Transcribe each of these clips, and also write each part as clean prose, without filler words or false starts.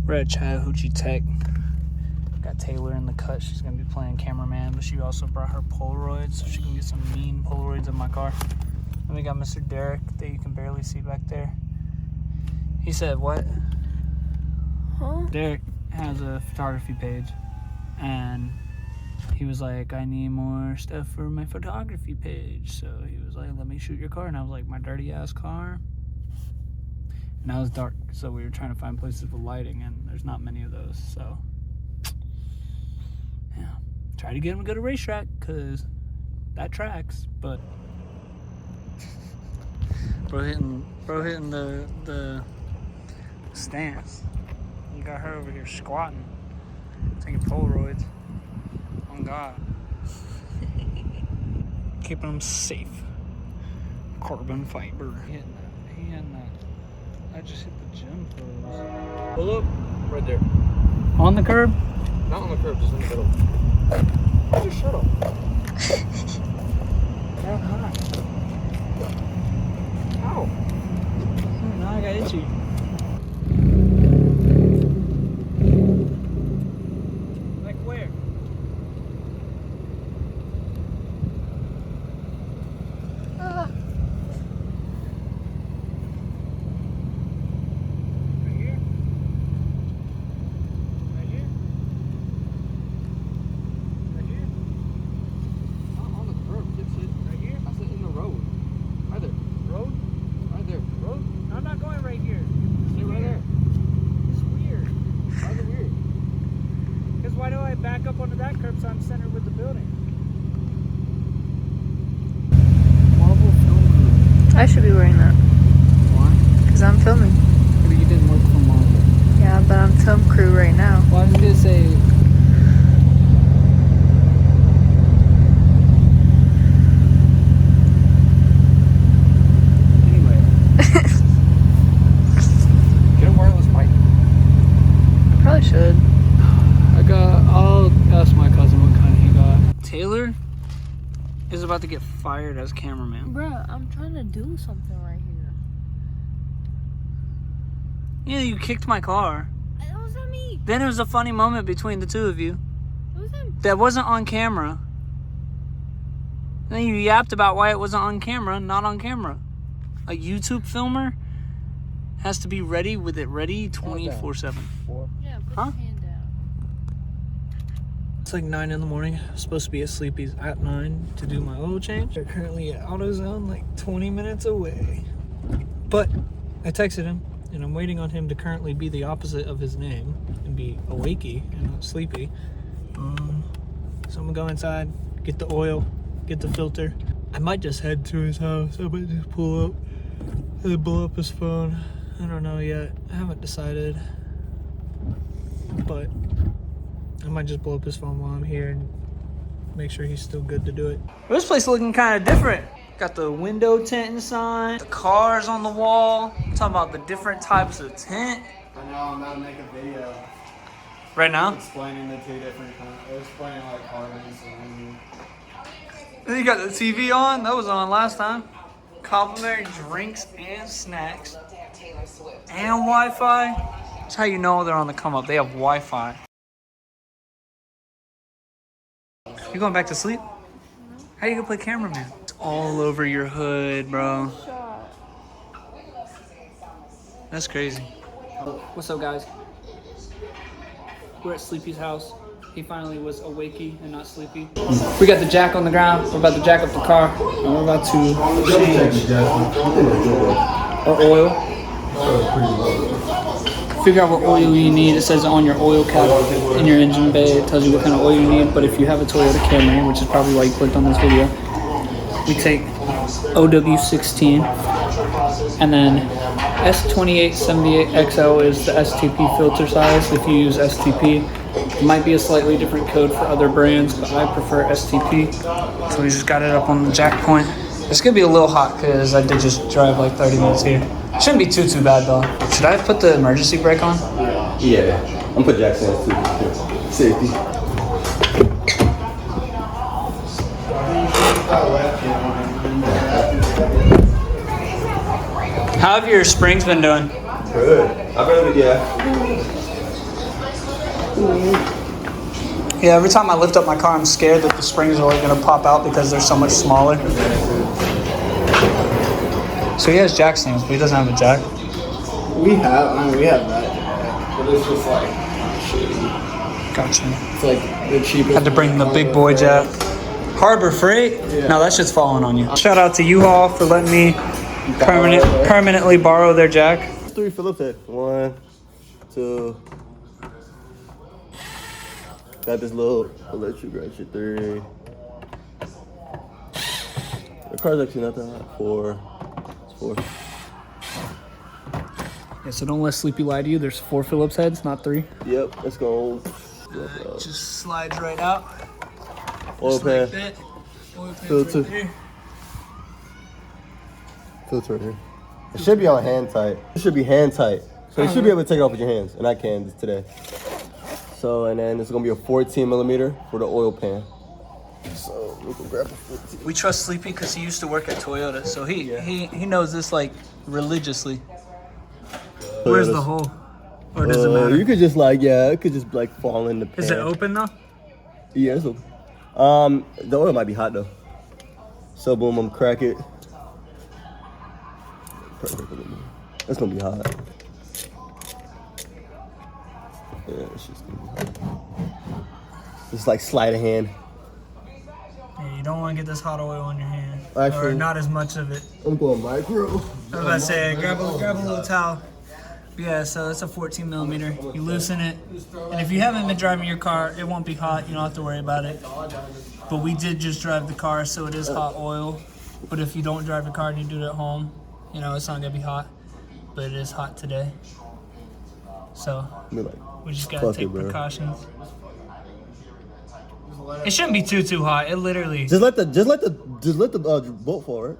We're at Chattahoochee Tech. Got Taylor in the cut. She's gonna be playing cameraman, but she also brought her Polaroids so she can get some mean Polaroids of my car. And we got Mr. Derek that you can barely see back there. He said, what? Huh? Derek has a photography page, and he was like, I need more stuff for my photography page. So he was like, let me shoot your car. And I was like, my dirty ass car. And now it's dark, so we were trying to find places with lighting, and there's not many of those. So yeah, try to get him to go to racetrack, because that tracks. But bro hitting the stance. You got her over here squatting, taking Polaroids. On God. Keeping them safe. Carbon fiber. He hitting that. I just hit the gym pose. Pull up right there. On the curb? Not on the curb, just in the middle. Where's your shirt off? That hot. Ow. Now I got itchy. Like where? Right here? Right here? Right here? Not on the curb, dipshit. Right here? I said in the road. Right there. Road? Right there. Road? I'm not going right here. Stay right there. It's weird. Why is it weird? Because why do I back up onto that curb so I'm centered with the building? Marvel film crew. I should be wearing that. Why? Because I'm filming. But you didn't work for Marvel. Yeah, but I'm film crew right now. Well, I was gonna say. Anyway. Get a wireless mic. I probably should. I'll ask my cousin what kind he got. Taylor is about to get fired as cameraman. Bruh, I'm trying to do something right here. Yeah, you kicked my car. That wasn't me. Then it was a funny moment between the two of you. It wasn't. That wasn't on camera. And then you yapped about why it wasn't on camera, not on camera. A YouTube filmer has to be ready with it ready 24/7. Yeah, put Huh? your hand down. It's like 9 in the morning. I'm supposed to be at Sleepy's at 9 to do my oil change. They're currently at AutoZone, like 20 minutes away. But I texted him, and I'm waiting on him to currently be the opposite of his name and be awakey and not sleepy. So I'm gonna go inside, get the oil, get the filter. I might just head to his house. I might just pull up and blow up his phone. I don't know yet. I haven't decided. But I might just blow up his phone while I'm here and make sure he's still good to do it. This place looking kind of different. Got the window tint sign, the cars on the wall. I'm talking about the different types of tint. I know, I'm about to make a video Right now? explaining the two different kinds. Explaining like harmonies and You got the TV on. That was on last time. Complimentary drinks and snacks. And Wi-Fi. That's how you know they're on the come up. They have Wi-Fi. You going back to sleep? How you gonna play cameraman? It's all over your hood, bro. That's crazy. What's up, guys? We're at Sleepy's house. He finally was awakey and not sleepy. We got the jack on the ground. We're about to jack up the car. And we're about to change our oil. Figure out what oil you need. It says on your oil cap in your engine bay. It tells you what kind of oil you need. But if you have a Toyota Camry, which is probably why you clicked on this video, we take OW16 and then S2878XL is the STP filter size. If you use STP, it might be a slightly different code for other brands, but I prefer STP. So we just got it up on the jack point. It's gonna be a little hot because I did just drive like 30 minutes here. Shouldn't be too bad though. Should I put the emergency brake on? yeah, I'm putting Jackson too. Safety. How have your springs been doing? Good. I barely, yeah. Yeah, every time I lift up my car, I'm scared that the springs are gonna pop out because they're so much smaller. So he has jack stands, but he doesn't have a jack. We have that, but it's just like shitty. Gotcha. It's like the cheapest. Had to bring the big boy jack. Harbor Freight? Yeah. No, that shit's falling on you. Shout out to U-Haul for letting me permanently borrow their jack. 3 Phillips head. 1, 2. Got this little electric ratchet. 3. The car's actually not that hot. 4. It's 4. Yeah, so don't let Sleepy lie to you. There's 4 Phillips heads, not 3. Yep, let's go. It just slides right out. Oil Just pan. like that. Oil pan's Filter. right there. Filter right here. It should be on hand tight. It should be hand tight. So you should be able to take it off with your hands, and I can today. So, and then it's gonna be a 14 millimeter for the oil pan. So we can grab a 14. We trust Sleepy because he used to work at Toyota, so he knows this like religiously. Where's the hole? Or does it matter? You could just like, yeah, it could just like fall in the pan. Is it open though? Yeah, it's open. The oil might be hot though. So boom, I'm crack it. It's gonna be hot. Yeah, it's just gonna be hot. Just like sleight of hand. Yeah, you don't want to get this hot oil on your hand. Actually- or not as much of it. I'm going micro. I was about to say, grab a little towel. Yeah, so it's a 14 millimeter. You loosen it, and if you haven't been driving your car, it won't be hot. You don't have to worry about it. But we did just drive the car, so it is hot oil. But if you don't drive your car and you do it at home, you know it's not gonna be hot. But it is hot today, so we just gotta take precautions. It shouldn't be too hot. It literally. Just let the bolt fall, right?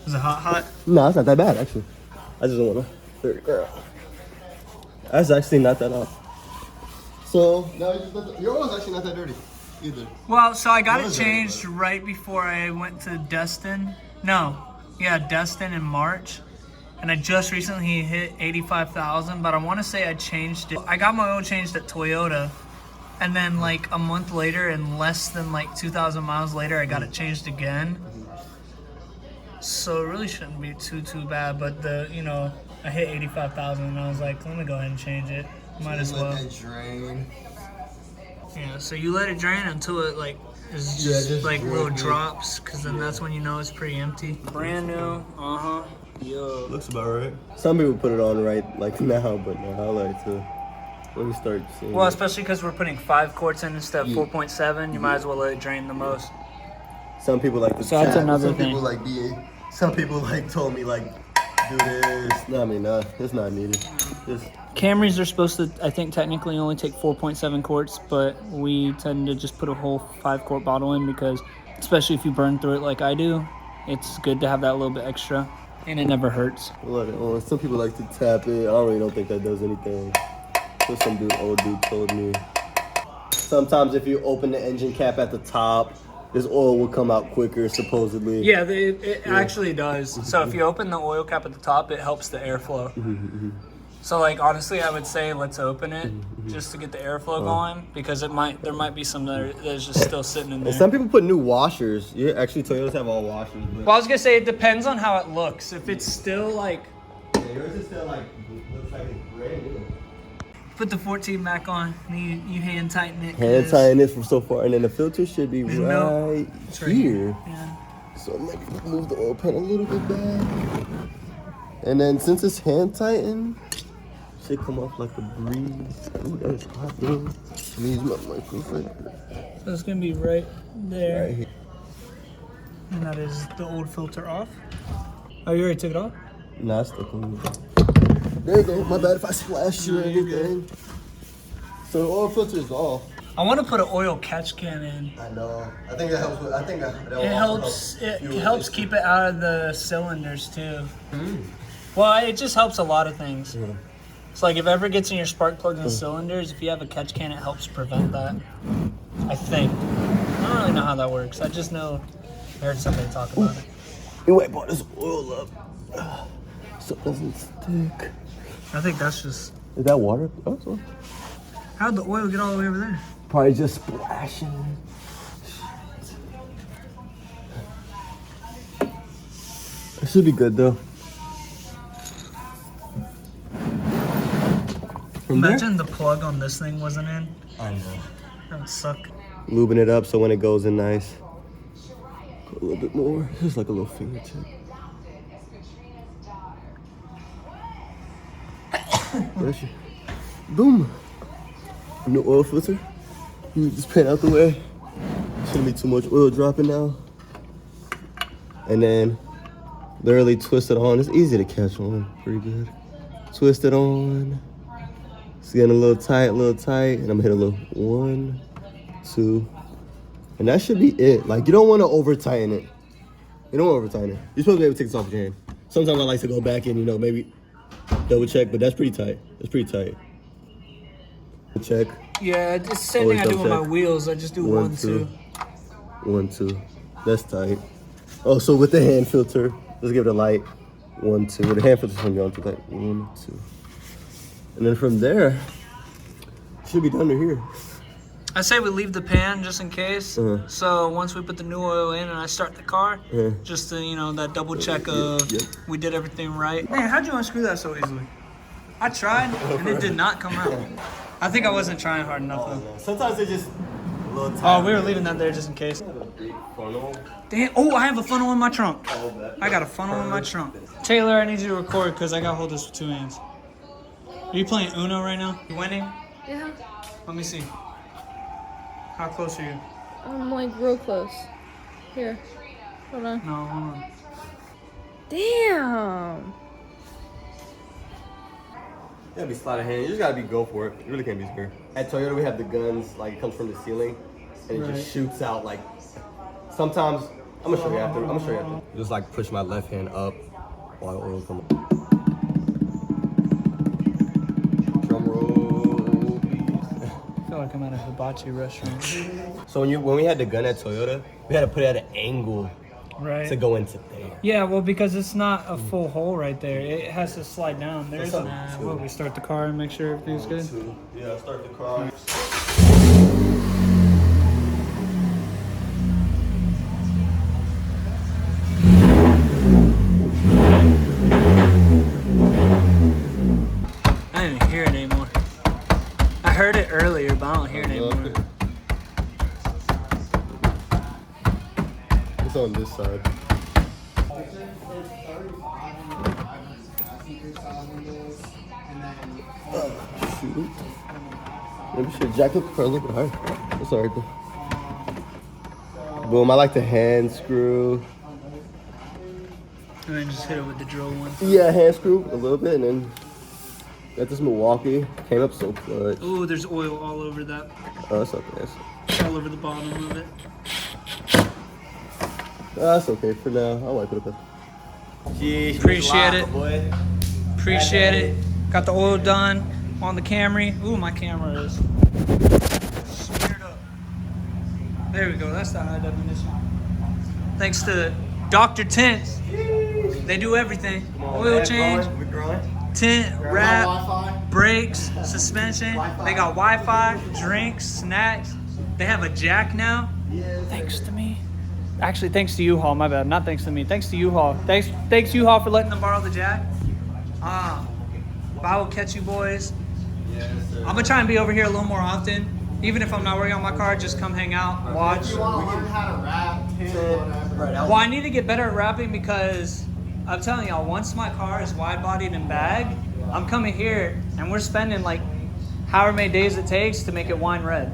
Is it hot? No, it's not that bad actually. I just don't wanna. That's actually not that hot. So now your oil's actually not that dirty either. Well, so I got it changed right before I went to Destin. Destin in March. And I just recently hit 85,000, but I want to say I changed it. I got my oil changed at Toyota. And then like a month later and less than like 2,000 miles later, I got it changed again. So it really shouldn't be too bad, but I hit 85,000 and I was like, let me go ahead and change it. Might as well. Let it drain. Yeah, so you let it drain until it like is just like little drops, because then that's when you know it's pretty empty. Brand new, Yo. Looks about right. Some people put it on right like now, but no, I like to. Let me start seeing. Well, especially because we're putting 5 quarts in instead of 4.7, you might as well let it drain the most. Some people like to. So that's another some thing. People like some people like told me like do this. No, I mean, no, it's not needed. Just Camrys are supposed to, I think, technically only take 4.7 quarts, but we tend to just put a whole 5 quart bottle in because, especially if you burn through it like I do, it's good to have that little bit extra, and it never hurts. let it on. Some people like to tap it. I really don't think that does anything. So some old dude told me. Sometimes if you open the engine cap at the top, this oil will come out quicker, supposedly. Yeah, it actually does. So if you open the oil cap at the top, it helps the airflow. So like honestly, I would say let's open it just to get the airflow going, because there might be some that's just still sitting in there. And some people put new washers. Yeah, actually Toyotas have all washers. But Well, I was gonna say it depends on how it looks. If it's still like, yeah, yours is still like looks like it's brand new. put the 14 back on, and you hand tighten it. Hand 'cause tying it from so far, and then the filter should be right It's right here. Yeah. So maybe move the oil pan a little bit back. And then since it's hand tightened, should come off like a breeze. Ooh, that is hot, dude. Let me use my microphone. So it's gonna be right there, Right here. and that is the old filter off. Oh, you already took it off? Nah, it's still clean. There you go. My bad if I splashed you or anything. So the oil filter is off. I want to put an oil catch can in. I know. I think that helps. I think that will It also helps. help It fuel helps it. keep it out of the cylinders too. Well, it just helps a lot of things. Yeah. It's like if it ever gets in your spark plugs and cylinders, if you have a catch can, it helps prevent that. I think. I don't really really know how that works. I just know I heard somebody talk about it. You wipe all this oil up so it doesn't stick. I think that's just... Is that water? Oh, sorry. How'd the oil get all the way over there? Probably just splashing. It should be good though. Imagine the plug on this thing wasn't in. I know. That would suck. Lubing it up so when it goes in nice. Go a little bit more. Just like a little fingertip. Bless you. Boom. New oil filter. You just pan out the way. Shouldn't be too much oil dropping now. And then literally twist it on. It's easy to catch on pretty good. Twist it on. It's getting a little tight. And I'm gonna hit a little 1, 2. And that should be it. Like, you don't wanna over tighten it. You don't wanna over tighten it. You're supposed to be able to take this off with your hand. Sometimes I like to go back and, maybe double check, but that's pretty tight. That's pretty tight. Check. Yeah, it's the same Always thing I do double with my check. wheels. I just do 1, 2. 1, 2. That's tight. Oh, so with the hand filter, let's give it a light. 1, 2. The hand filter's gonna be on too tight. 1, 2. And then from there, it should be done to here. I say we leave the pan just in case. So once we put the new oil in and I start the car, just to, that double check of we did everything right. Man, how'd you unscrew that so easily? I tried and it did not come out. I think I wasn't trying hard enough though. Sometimes they're just a little tight. Oh, we were leaving that there just in case. Damn, oh, I have a funnel in my trunk. I got a funnel in my trunk. Taylor, I need you to record because I got to hold this with 2 hands. Are you playing Uno right now? You winning? Yeah. Let me see. How close are you? I'm like real close. Here. Hold on. No, hold on. Damn. You gotta be sleight of hand. You just gotta go for it. You really can't be scared. At Toyota, we have the guns, like, it comes from the ceiling, and it just shoots out, like, sometimes, I'm gonna show you after. Just, like, push my left hand up while the oil comes up. Drum roll, please. I feel like I'm at a hibachi restaurant. So when we had the gun at Toyota, we had to put it at an angle Right. to go into there. Yeah, well, because it's not a full hole right there. It has to slide down. There's That's well, we start the car and make sure everything's good. Yeah, start the car. I don't even hear it anymore. I heard it earlier, but I don't hear it anymore. It's on this side. Shoot. Maybe we should jack up the car a little bit higher. That's alright though. Boom, I like the hand screw. And then just hit it with the drill one. Yeah, hand screw a little bit, and then got this Milwaukee. Came up so clutch. Ooh, there's oil all over that. Oh, that's okay. All over the bottom of it. That's okay for now. I'll wipe it up. Jeez, Appreciate it. boy. Appreciate it. Got the oil done on the Camry. Ooh, my camera is smeared up. There we go. That's the high definition. Thanks to Dr. Tints. They do everything. Oil change, tint, wrap, brakes, suspension. They got Wi-Fi, drinks, snacks. They have a jack now. Thanks to me. Actually, thanks to U-Haul. My bad. Not thanks to me. Thanks to U-Haul. Thanks U-Haul for letting them borrow the jack. But I will catch you boys. I'm gonna try and be over here a little more often. Even if I'm not working on my car, just come hang out, watch. If you want to learn how to rap, whatever. Well, I need to get better at rapping because I'm telling y'all, once my car is wide-bodied and bagged, I'm coming here and we're spending like however many days it takes to make it wine red.